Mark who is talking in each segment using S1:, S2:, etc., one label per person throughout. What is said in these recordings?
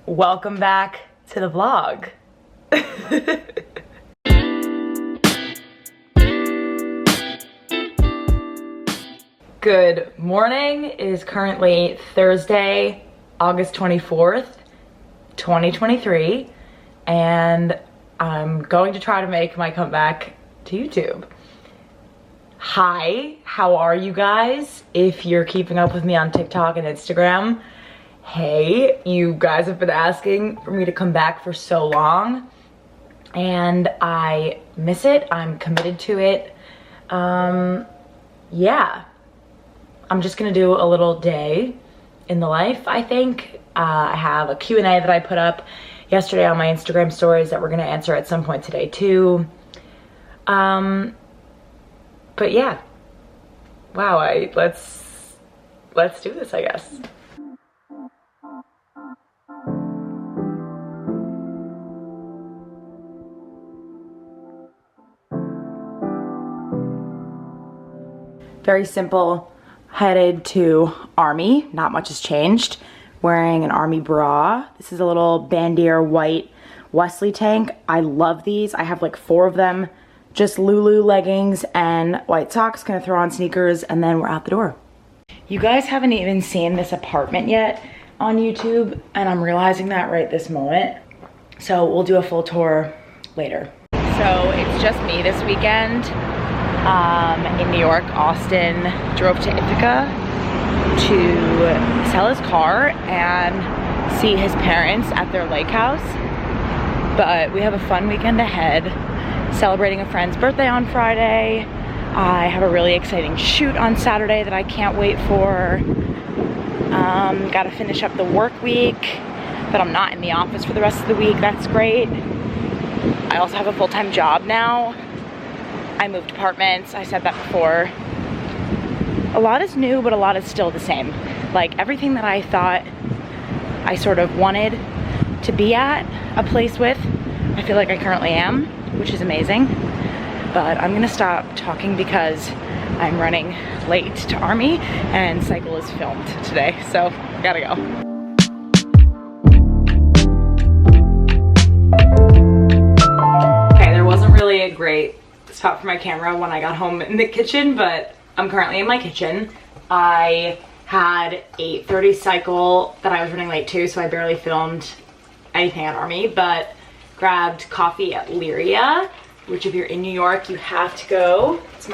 S1: Welcome back to the vlog. Good morning. It is currently Thursday, August 24th, 2023, and I'm going to try to make my comeback to YouTube. Hi, how are you guys? If you're keeping up with me on TikTok and Instagram, hey, you guys have been asking for me to come back for so long, and I miss it. I'm committed to it. Yeah. I'm just gonna do a little day in the life, I think. I have a Q&A that I put up yesterday on my Instagram stories that we're gonna answer at some point today too. But yeah. Wow, let's do this, I guess. Very simple. Headed to Army, not much has changed. Wearing an Army bra. This is a little bandier white Wesley tank. I love these. I have like 4 of them. Just Lulu leggings and white socks. Gonna throw on sneakers and then we're out the door. You guys haven't even seen this apartment yet on YouTube, and I'm realizing that right this moment. So we'll do a full tour later. So it's just me this weekend. In New York. Austin drove to Ithaca to sell his car and see his parents at their lake house. But we have a fun weekend ahead, celebrating a friend's birthday on Friday. I have a really exciting shoot on Saturday that I can't wait for. Gotta finish up the work week, but I'm not in the office for the rest of the week. That's great. I also have a full-time job now. I moved apartments, I said that before. A lot is new, but a lot is still the same. Like everything that I thought I sort of wanted to be at a place with, I feel like I currently am, which is amazing. But I'm gonna stop talking because I'm running late to Army and Cycle is filmed today, so gotta go. Okay, there wasn't really a great spot for my camera when I got home in the kitchen, but I'm currently in my kitchen. I had 8:30 Cycle that I was running late to, so I barely filmed anything at Army, but grabbed coffee at Lyria, which if you're in New York, you have to go. It's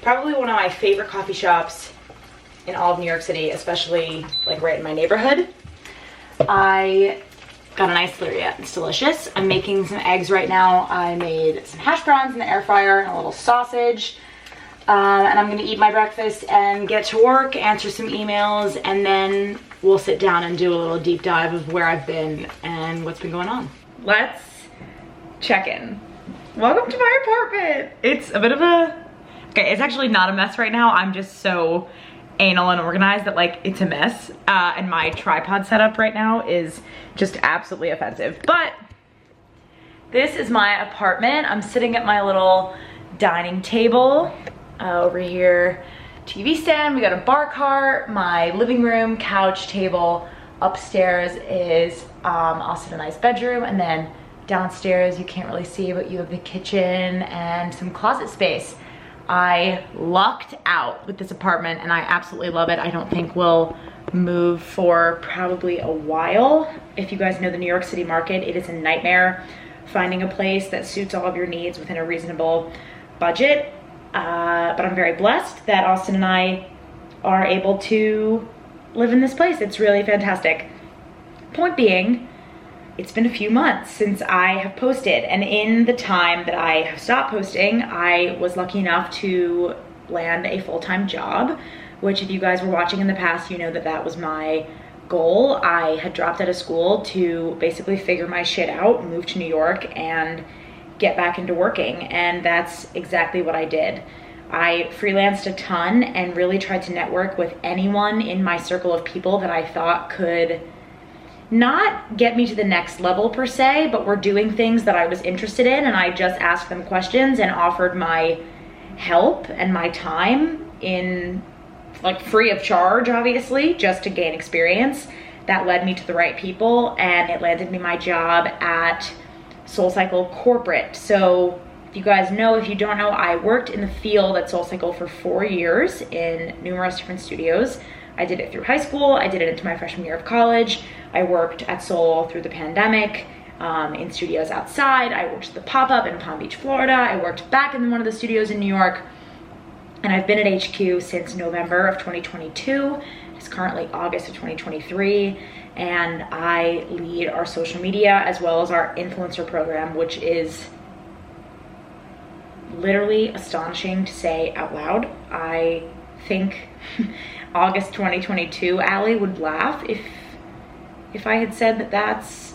S1: probably one of my favorite coffee shops in all of New York City, especially like right in my neighborhood. I got a nice Lyria, it's delicious. I'm making some eggs right now. I made some hash browns in the air fryer and a little sausage. And I'm gonna eat my breakfast and get to work, answer some emails, and then we'll sit down and do a little deep dive of where I've been and what's been going on. Let's check in. Welcome to my apartment. It's a bit of okay, it's actually not a mess right now. I'm just so anal and organized that like it's a mess, and my tripod setup right now is just absolutely offensive. But this is my apartment. I'm sitting at my little dining table. Over here, TV stand, we got a bar cart, my living room, couch, table. Upstairs is also a nice bedroom, and then downstairs you can't really see, but you have the kitchen and some closet space. I lucked out with this apartment and I absolutely love it. I don't think we'll move for probably a while. If you guys know the New York City market, it is a nightmare finding a place that suits all of your needs within a reasonable budget. But I'm very blessed that Austin and I are able to live in this place. It's really fantastic. Point being, it's been a few months since I have posted, and in the time that I have stopped posting, I was lucky enough to land a full-time job, which if you guys were watching in the past, you know that that was my goal. I had dropped out of school to basically figure my shit out, move to New York, and get back into working, and that's exactly what I did. I freelanced a ton and really tried to network with anyone in my circle of people that I thought could not get me to the next level per se, but were doing things that I was interested in, and I just asked them questions and offered my help and my time in like free of charge, obviously, just to gain experience. that led me to the right people, and it landed me my job at SoulCycle Corporate. So if you guys know, if you don't know, I worked in the field at SoulCycle for 4 years in numerous different studios. I did it through high school, I did it into my freshman year of college. I worked at Soul through the pandemic, in studios outside. I worked at the pop-up in Palm Beach, Florida. I worked back in one of the studios in New York. And I've been at HQ since November of 2022. It's currently August of 2023. And I lead our social media as well as our influencer program, which is literally astonishing to say out loud. I think August 2022, Allie would laugh if I had said that that's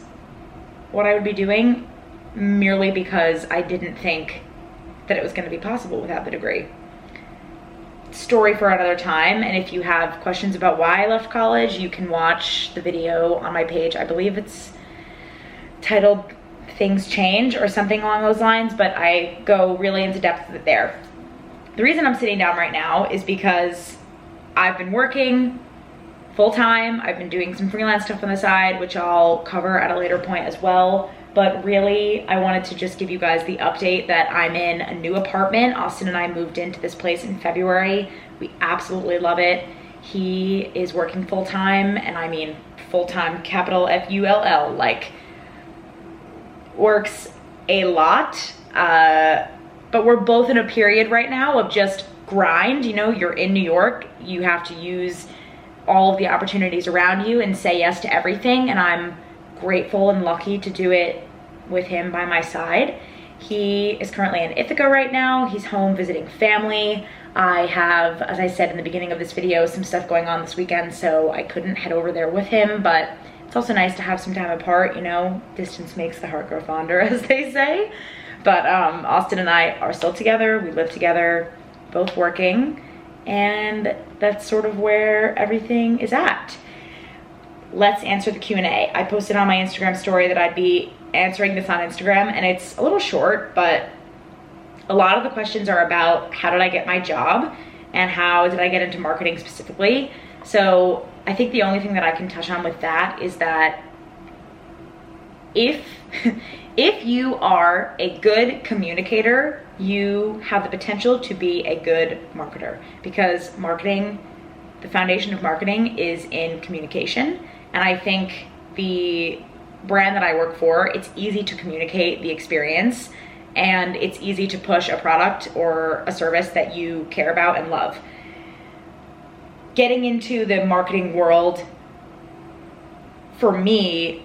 S1: what I would be doing, merely because I didn't think that it was going to be possible without the degree. Story for another time, and if you have questions about why I left college, you can watch the video on my page. I believe it's titled Things Change or something along those lines, but I go really into depth with it there. The reason I'm sitting down right now is because I've been working full-time. I've been doing some freelance stuff on the side, which I'll cover at a later point as well. But really, I wanted to just give you guys the update that I'm in a new apartment. Austin and I moved into this place in February. We absolutely love it. He is working full-time, and I mean full-time, capital F-U-L-L, like works a lot. But we're both in a period right now of just grind. You know, you're in New York, you have to use all of the opportunities around you and say yes to everything, and I'm grateful and lucky to do it with him by my side. He is currently in Ithaca right now. He's home visiting family. I have, as I said in the beginning of this video, some stuff going on this weekend, so I couldn't head over there with him, but it's also nice to have some time apart, you know, distance makes the heart grow fonder, as they say. But Austin and I are still together, we live together, both working, and that's sort of where everything is at. Let's answer the Q&A. I posted on my Instagram story that I'd be answering this on Instagram, and it's a little short, but a lot of the questions are about how did I get my job and how did I get into marketing specifically. So I think the only thing that I can touch on with that is that if you are a good communicator, you have the potential to be a good marketer, because marketing, the foundation of marketing is in communication. And I think the brand that I work for, it's easy to communicate the experience, and it's easy to push a product or a service that you care about and love. Getting into the marketing world, for me,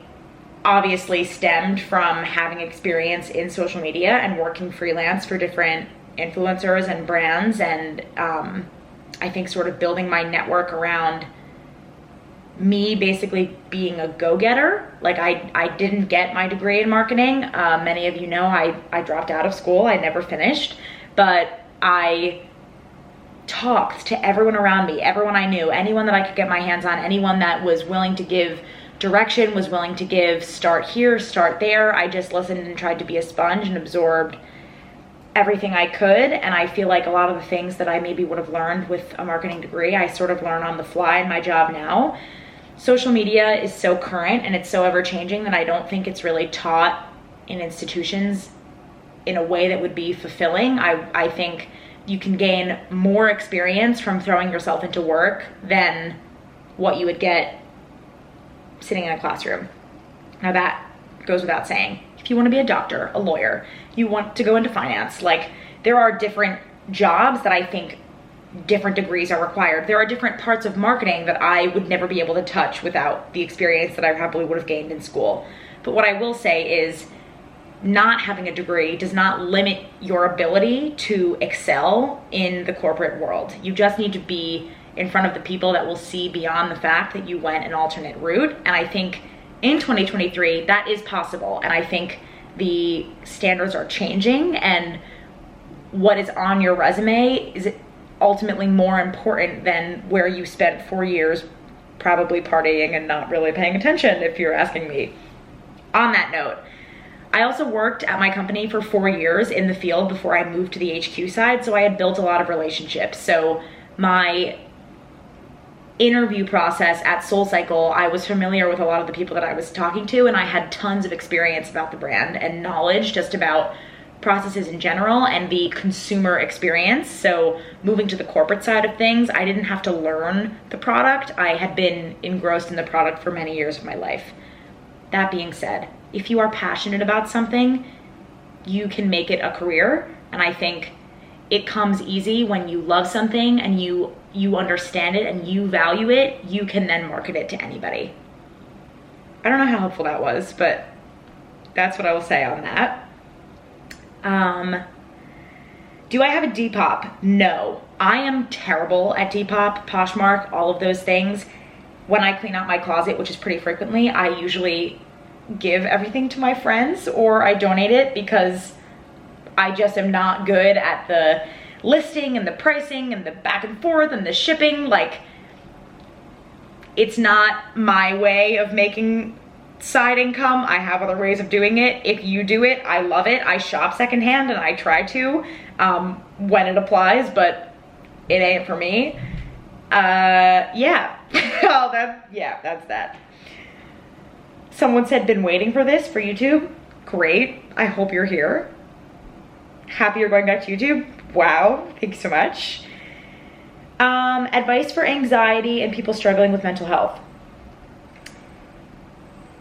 S1: obviously stemmed from having experience in social media and working freelance for different influencers and brands, and I think sort of building my network around me basically being a go-getter. Like I didn't get my degree in marketing. Many of you know I dropped out of school. I never finished, but I talked to everyone around me, everyone I knew, anyone that I could get my hands on, anyone that was willing to give direction, was willing to give start here, start there. I just listened and tried to be a sponge and absorbed everything I could. And I feel like a lot of the things that I maybe would have learned with a marketing degree, I sort of learn on the fly in my job now. Social media is so current and it's so ever changing that I don't think it's really taught in institutions in a way that would be fulfilling. I think you can gain more experience from throwing yourself into work than what you would get sitting in a classroom. Now that goes without saying. If you want to be a doctor, a lawyer, you want to go into finance, like there are different jobs that I think different degrees are required. There are different parts of marketing that I would never be able to touch without the experience that I probably would have gained in school. But what I will say is not having a degree does not limit your ability to excel in the corporate world. You just need to be in front of the people that will see beyond the fact that you went an alternate route. And I think in 2023, that is possible. And I think the standards are changing, and what is on your resume is ultimately more important than where you spent 4 years probably partying and not really paying attention, if you're asking me. On that note, I also worked at my company for 4 years in the field before I moved to the HQ side, so I had built a lot of relationships. So my interview process at SoulCycle, I was familiar with a lot of the people that I was talking to, and I had tons of experience about the brand and knowledge just about processes in general and the consumer experience. So moving to the corporate side of things, I didn't have to learn the product. I had been engrossed in the product for many years of my life. That being said, if you are passionate about something, you can make it a career. And I think it comes easy when you love something and you understand it and you value it, you can then market it to anybody. I don't know how helpful that was, but that's what I will say on that. Do I have a Depop? No. I am terrible at Depop, Poshmark, all of those things. When I clean out my closet, which is pretty frequently, I usually give everything to my friends or I donate it because I just am not good at the listing and the pricing and the back and forth and the shipping. Like, it's not my way of making side income. I have other ways of doing it. If you do it, I love it. I shop secondhand and I try to when it applies, but it ain't for me. Yeah. Oh, that's that. Someone said, been waiting for this for YouTube. Great. I hope you're here. Happy you're going back to YouTube. Wow. Thank you so much. Advice for anxiety and people struggling with mental health.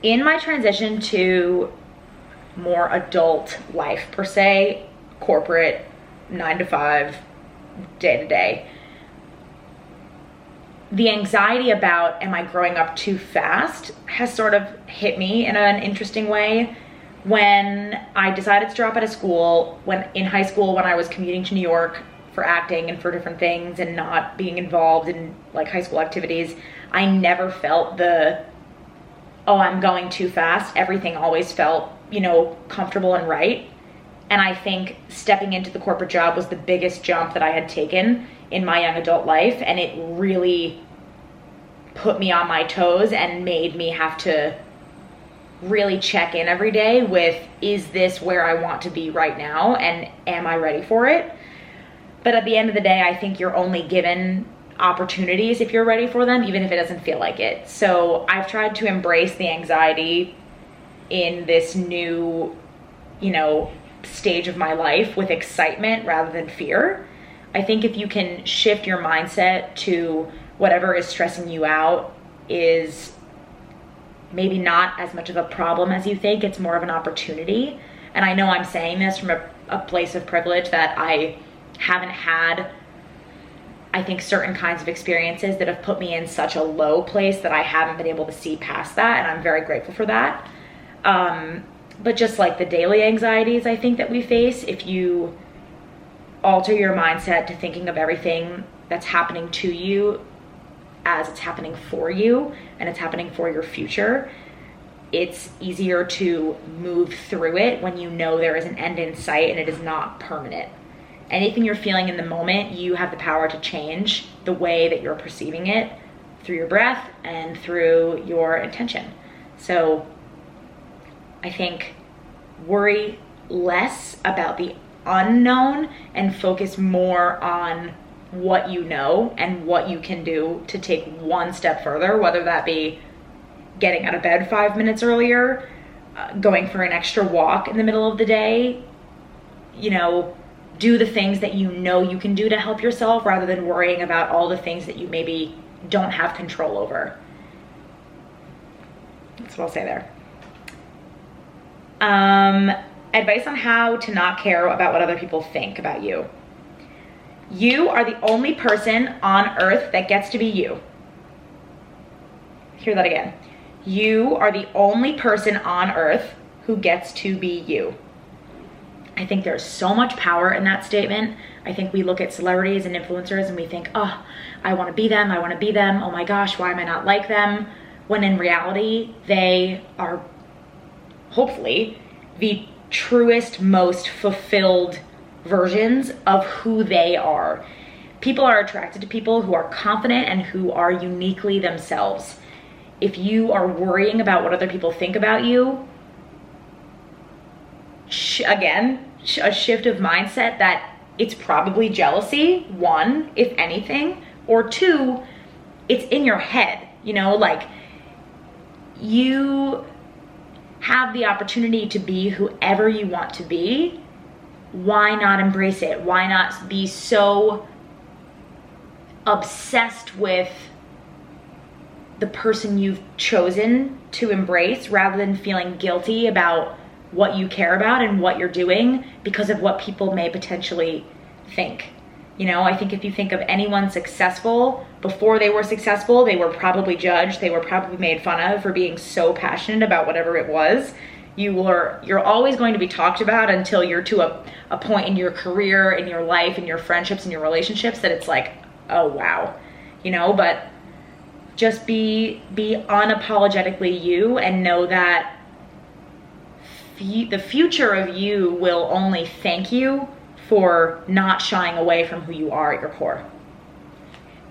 S1: In my transition to more adult life per se, corporate, 9 to 5, day to day, the anxiety about, am I growing up too fast, has sort of hit me in an interesting way. When I decided to drop out of school, in high school, when I was commuting to New York for acting and for different things and not being involved in like high school activities, I never felt the, oh, I'm going too fast. Everything always felt, you know, comfortable and right. And I think stepping into the corporate job was the biggest jump that I had taken in my young adult life. And it really put me on my toes and made me have to really check in every day with, is this where I want to be right now? And am I ready for it? But at the end of the day, I think you're only given opportunities if you're ready for them, even if it doesn't feel like it. So I've tried to embrace the anxiety in this new, you know, stage of my life with excitement rather than fear. I think if you can shift your mindset to whatever is stressing you out is maybe not as much of a problem as you think, it's more of an opportunity. And I know I'm saying this from a place of privilege that I haven't had, I think, certain kinds of experiences that have put me in such a low place that I haven't been able to see past that, and I'm very grateful for that. But just like the daily anxieties I think that we face, if you alter your mindset to thinking of everything that's happening to you as it's happening for you and it's happening for your future, it's easier to move through it when you know there is an end in sight and it is not permanent. Anything you're feeling in the moment, you have the power to change the way that you're perceiving it through your breath and through your intention. So I think worry less about the unknown and focus more on what you know and what you can do to take one step further, whether that be getting out of bed 5 minutes earlier, going for an extra walk in the middle of the day, you know, do the things that you know you can do to help yourself rather than worrying about all the things that you maybe don't have control over. That's what I'll say there. Advice on how to not care about what other people think about you. You are the only person on earth that gets to be you. Hear that again. You are the only person on earth who gets to be you. I think there's so much power in that statement. I think we look at celebrities and influencers and we think, oh, I want to be them. I want to be them. Oh my gosh, why am I not like them? When in reality, they are hopefully the truest, most fulfilled versions of who they are. People are attracted to people who are confident and who are uniquely themselves. If you are worrying about what other people think about you, again, a shift of mindset that it's probably jealousy, one, if anything, or two, it's in your head, you know, like you have the opportunity to be whoever you want to be. Why not embrace it? Why not be so obsessed with the person you've chosen to embrace rather than feeling guilty about what you care about and what you're doing because of what people may potentially think? You know, I think if you think of anyone successful, before they were successful, they were probably judged, they were probably made fun of for being so passionate about whatever it was. You're always going to be talked about until you're to a point in your career, in your life, in your friendships, in your relationships that it's like, oh wow, you know, but just be unapologetically you, and know that the future of you will only thank you for not shying away from who you are at your core.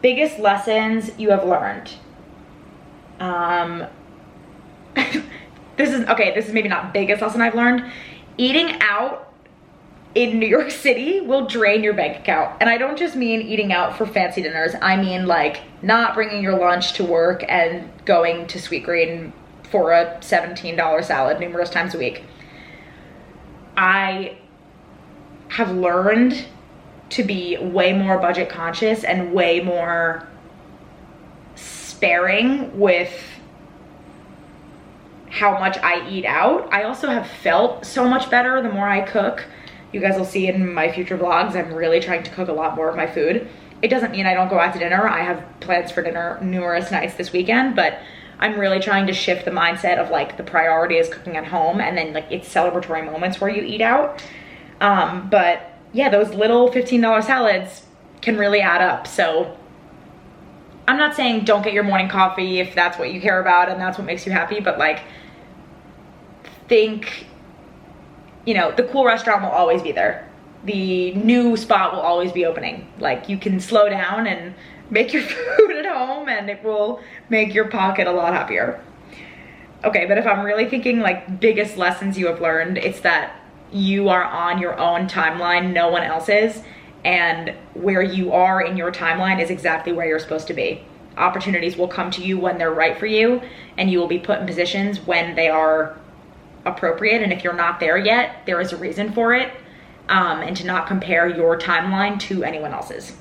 S1: Biggest lessons you have learned. This is maybe not biggest lesson I've learned. Eating out in New York City will drain your bank account. And I don't just mean eating out for fancy dinners. I mean like not bringing your lunch to work and going to Sweet Green for a $17 salad numerous times a week. I have learned to be way more budget conscious and way more sparing with how much I eat out. I also have felt so much better the more I cook. You guys will see in my future vlogs, I'm really trying to cook a lot more of my food. It doesn't mean I don't go out to dinner. I have plans for dinner numerous nights this weekend, but I'm really trying to shift the mindset of like the priority is cooking at home, and then like it's celebratory moments where you eat out. But yeah, those little $15 salads can really add up. So I'm not saying don't get your morning coffee if that's what you care about and that's what makes you happy, but like think, you know, the cool restaurant will always be there. The new spot will always be opening. Like you can slow down and make your food at home and it will make your pocket a lot happier. Okay, but if I'm really thinking like biggest lessons you have learned, it's that you are on your own timeline, no one else's, and where you are in your timeline is exactly where you're supposed to be. Opportunities will come to you when they're right for you, and you will be put in positions when they are appropriate. And if you're not there yet, there is a reason for it, and to not compare your timeline to anyone else's.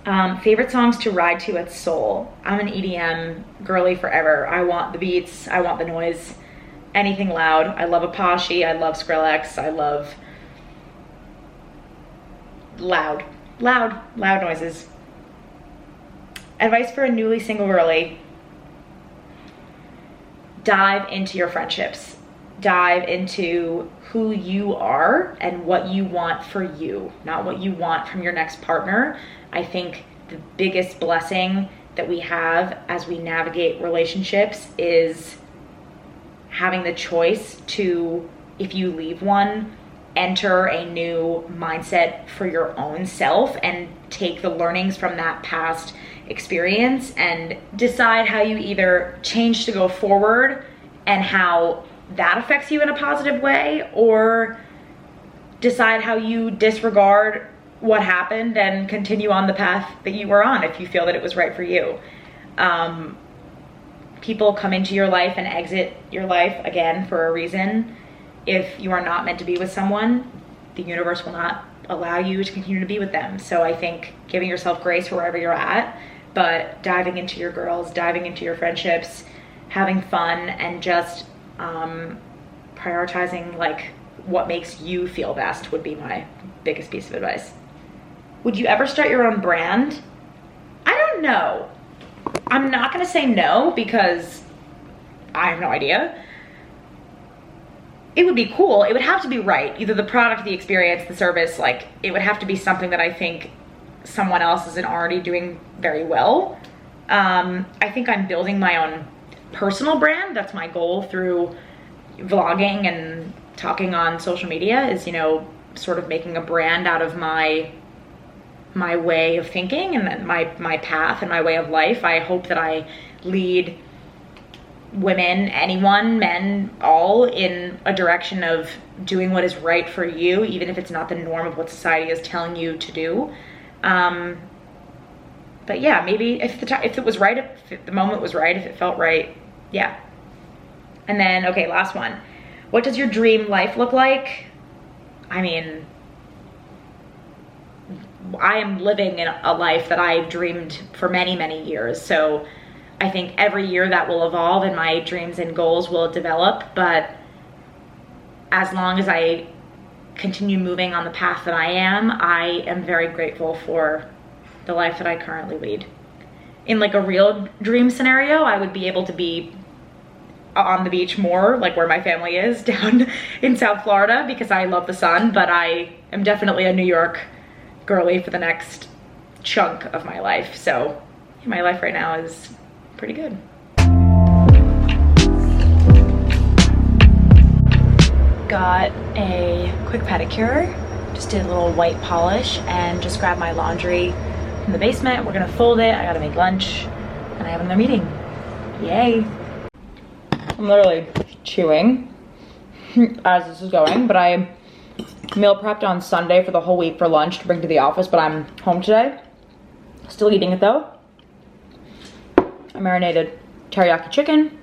S1: Favorite songs to ride to at Seoul. I'm an EDM girly forever. I want the beats, I want the noise, anything loud. I love Apache, I love Skrillex, I love loud noises. Advice for a newly single girly. Dive into your friendships. Dive into who you are and what you want for you, not what you want from your next partner. I think the biggest blessing that we have as we navigate relationships is having the choice to, if you leave one, enter a new mindset for your own self and take the learnings from that past experience and decide how you either change to go forward and how that affects you in a positive way, or decide how you disregard what happened and continue on the path that you were on if you feel that it was right for you. People come into your life and exit your life again for a reason. If you are not meant to be with someone, the universe will not allow you to continue to be with them. So I think giving yourself grace wherever you're at, but diving into your girls, diving into your friendships, having fun, and just prioritizing like what makes you feel best would be my biggest piece of advice. Would you ever start your own brand? I don't know. I'm not gonna say no because I have no idea. It would be cool. It would have to be right. Either the product, the experience, the service, like it would have to be something that I think someone else isn't already doing very well. I think I'm building my own personal brand. That's my goal through vlogging and talking on social media, is, you know, sort of making a brand out of my way of thinking and my path and my way of life. I hope that I lead women, anyone, men, all in a direction of doing what is right for you, even if it's not the norm of what society is telling you to do. But yeah, maybe if it was right, if the moment was right, if it felt right, yeah. And then, okay, last one. What does your dream life look like? I mean, I am living in a life that I've dreamed for many, many years. So I think every year that will evolve and my dreams and goals will develop. But as long as I continue moving on the path that I am very grateful for the life that I currently lead. In like a real dream scenario, I would be able to be on the beach more, like where my family is down in South Florida, because I love the sun, but I am definitely a New York girly for the next chunk of my life. So my life right now is pretty good. Got a quick pedicure, just did a little white polish and just grabbed my laundry from the basement. We're gonna fold it, I gotta make lunch, and I have another meeting. Yay. I'm literally chewing as this is going, but I meal prepped on Sunday for the whole week for lunch to bring to the office, but I'm home today. Still eating it though. I marinated teriyaki chicken,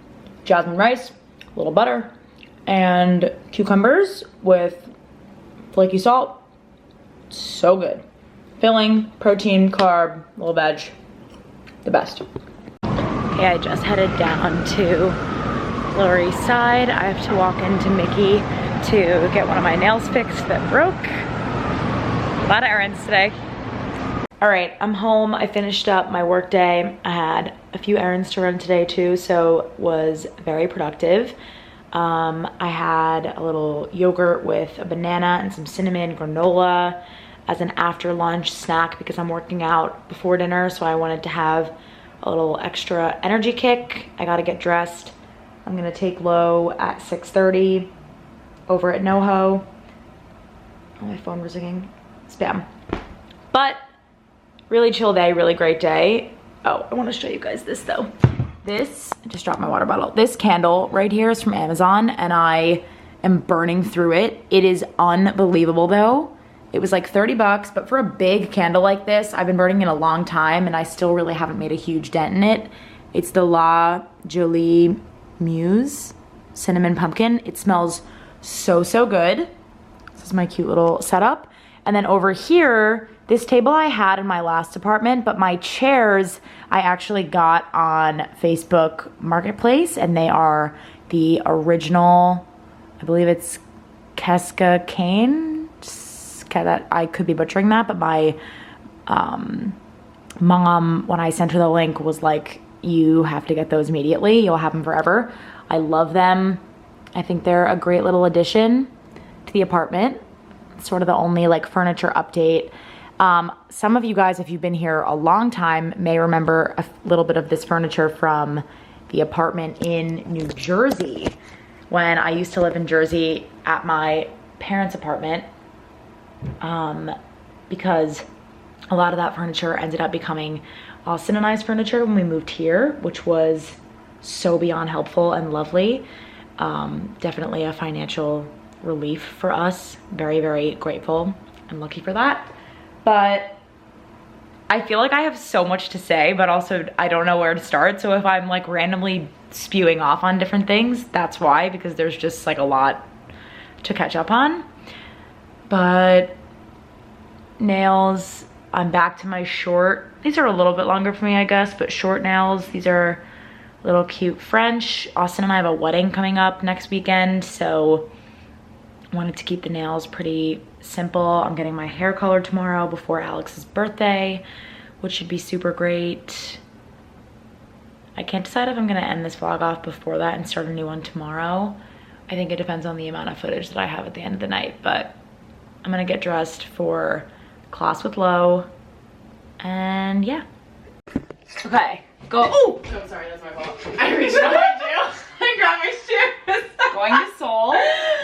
S1: jasmine rice, a little butter, and cucumbers with flaky salt. So good. Filling, protein, carb, a little veg, the best. Okay, I just headed down to Lower East Side. I have to walk into Mickey to get one of my nails fixed that broke. A lot of errands today. All right, I'm home. I finished up my work day. I had a few errands to run today too, so was very productive. I had a little yogurt with a banana and some cinnamon granola as an after lunch snack because I'm working out before dinner, so I wanted to have a little extra energy kick. I gotta get dressed. I'm gonna take Lo at 6:30 over at NoHo. Oh, my phone was ringing. Spam. But really chill day, really great day. Oh, I wanna show you guys this though. This, I just dropped my water bottle. This candle right here is from Amazon and I am burning through it. It is unbelievable though. It was like 30 bucks, but for a big candle like this, I've been burning it a long time and I still really haven't made a huge dent in it. It's the La Jolie Muse Cinnamon Pumpkin. It smells so, so good. This is my cute little setup. And then over here, this table I had in my last apartment, but my chairs I actually got on Facebook Marketplace and they are the original, I believe it's Keska Kane. That I could be butchering that, but my mom, when I sent her the link, was like, you have to get those immediately. You'll have them forever. I love them. I think they're a great little addition to the apartment. It's sort of the only like furniture update. Some of you guys, if you've been here a long time, may remember a little bit of this furniture from the apartment in New Jersey. When I used to live in Jersey at my parents' apartment, because a lot of that furniture ended up becoming Austin and I's furniture when we moved here, which was so beyond helpful and lovely. Definitely a financial relief for us. Very, very grateful and lucky for that. But I feel like I have so much to say, but also I don't know where to start. So if I'm like randomly spewing off on different things, that's why, because there's just like a lot to catch up on. But nails, I'm back to my short. These are a little bit longer for me, I guess, but short nails. These are little cute French. Austin and I have a wedding coming up next weekend, so wanted to keep the nails pretty simple. I'm getting my hair colored tomorrow before Alex's birthday, which should be super great. I can't decide if I'm gonna end this vlog off before that and start a new one tomorrow. I think it depends on the amount of footage that I have at the end of the night, but I'm gonna get dressed for class with Lo, and yeah. Okay, go. Oh, I'm sorry, that's my fault. I reached behind you. I grabbed my shoes. Going to Seoul.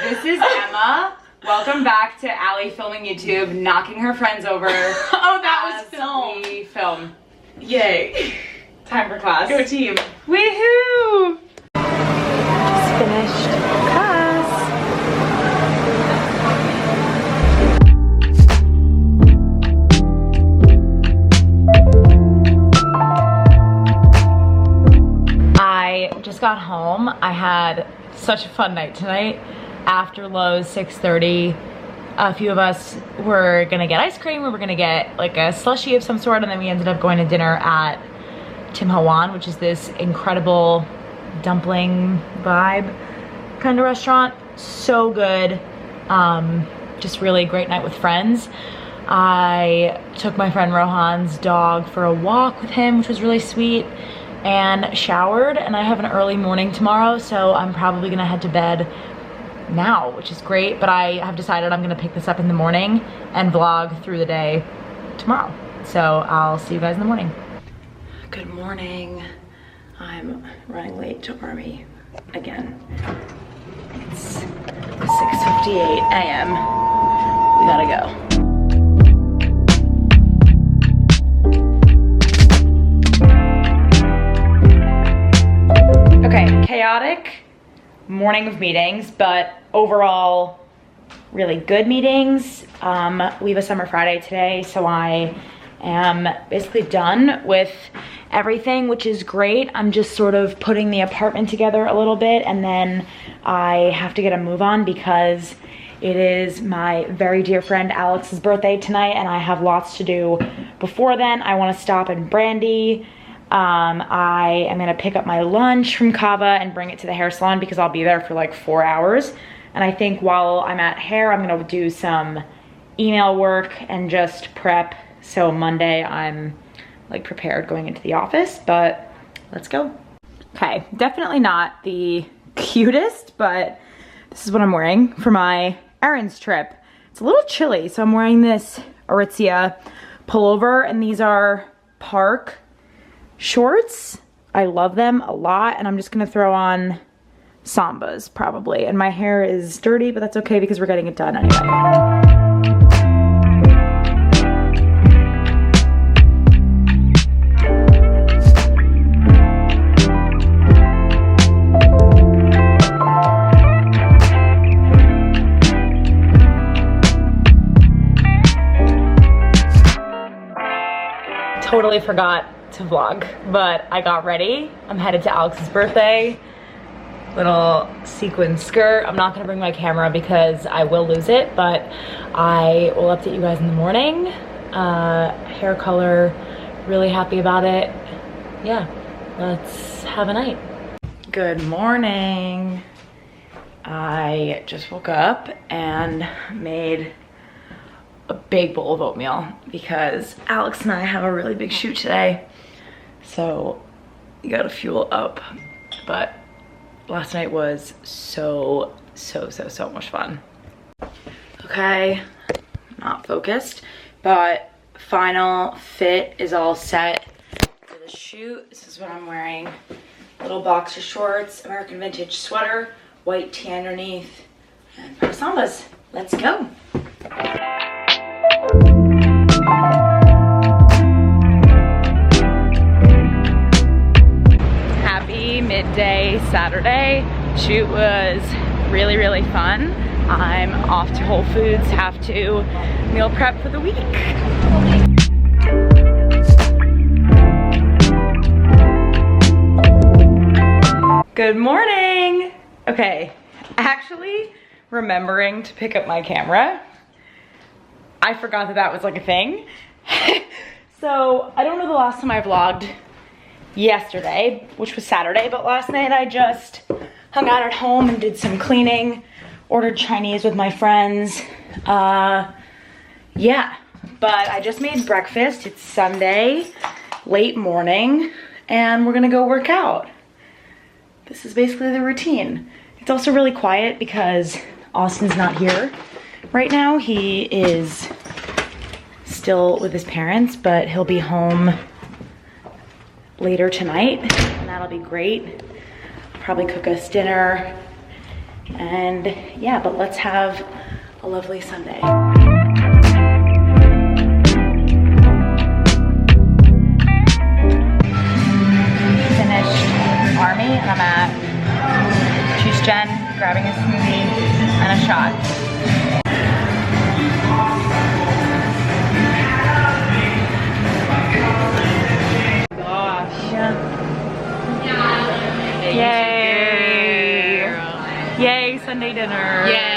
S1: This is Emma. Welcome back to Allie filming YouTube, knocking her friends over. Oh, that was film. We film. Yay. Time for class. Go team. Woohoo! Just finished class. home. I had such a fun night tonight. After Lowe's, 6:30, a few of us were gonna get ice cream. We were gonna get like a slushie of some sort, and then we ended up going to dinner at Tim Ho Wan, which is this incredible dumpling vibe kind of restaurant. So good. Just really great night with friends. I took my friend Rohan's dog for a walk with him, which was really sweet, and showered, and I have an early morning tomorrow, so I'm probably gonna head to bed now, which is great, but I have decided I'm gonna pick this up in the morning and vlog through the day tomorrow. So I'll see you guys in the morning. Good morning. I'm running late to Army again. It's 6:58 a.m. We gotta go. Okay, chaotic morning of meetings, but overall really good meetings. We have a summer Friday today, so I am basically done with everything, which is great. I'm just sort of putting the apartment together a little bit, and then I have to get a move on because it is my very dear friend Alex's birthday tonight, and I have lots to do before then. I want to stop in Brandy. I am gonna pick up my lunch from Kava and bring it to the hair salon because I'll be there for like 4 hours. And I think while I'm at hair, I'm gonna do some email work and just prep. So Monday I'm like prepared going into the office, but let's go. Okay, definitely not the cutest, but this is what I'm wearing for my errands trip. It's a little chilly, so I'm wearing this Aritzia pullover, and these are Park shorts. I love them a lot, and I'm just gonna throw on Sambas probably. And my hair is dirty, but that's okay because we're getting it done anyway. Totally forgot to vlog, but I got ready. I'm headed to Alex's birthday. Little sequin skirt. I'm not gonna bring my camera because I will lose it, but I will update you guys in the morning. Hair color, really happy about it. Yeah, let's have a night. Good morning. I just woke up and made a big bowl of oatmeal because Alex and I have a really big shoot today. So you gotta fuel up. But last night was so much fun. Okay, not focused, but final fit is all set for the shoot. This is what I'm wearing. Little boxer shorts, American vintage sweater, white tee underneath, and pair of Sambas. Let's go. Happy midday Saturday. Shoot was really fun. I'm off to Whole Foods, have to meal prep for the week. Good morning. Okay, actually remembering to pick up my camera. I forgot that that was like a thing. So I don't know the last time I vlogged yesterday, which was Saturday, but last night I just hung out at home and did some cleaning, ordered Chinese with my friends. Yeah, but I just made breakfast. It's Sunday, late morning, and we're gonna go work out. This is basically the routine. It's also really quiet because Austin's not here right now. He is still with his parents, but he'll be home later tonight, and that'll be great. Probably cook us dinner, and yeah, but let's have a lovely Sunday. Finished Army, and I'm at Juice Gen, grabbing a smoothie and a shot. Gosh. Yay.
S2: Sunday dinner.
S1: Yay.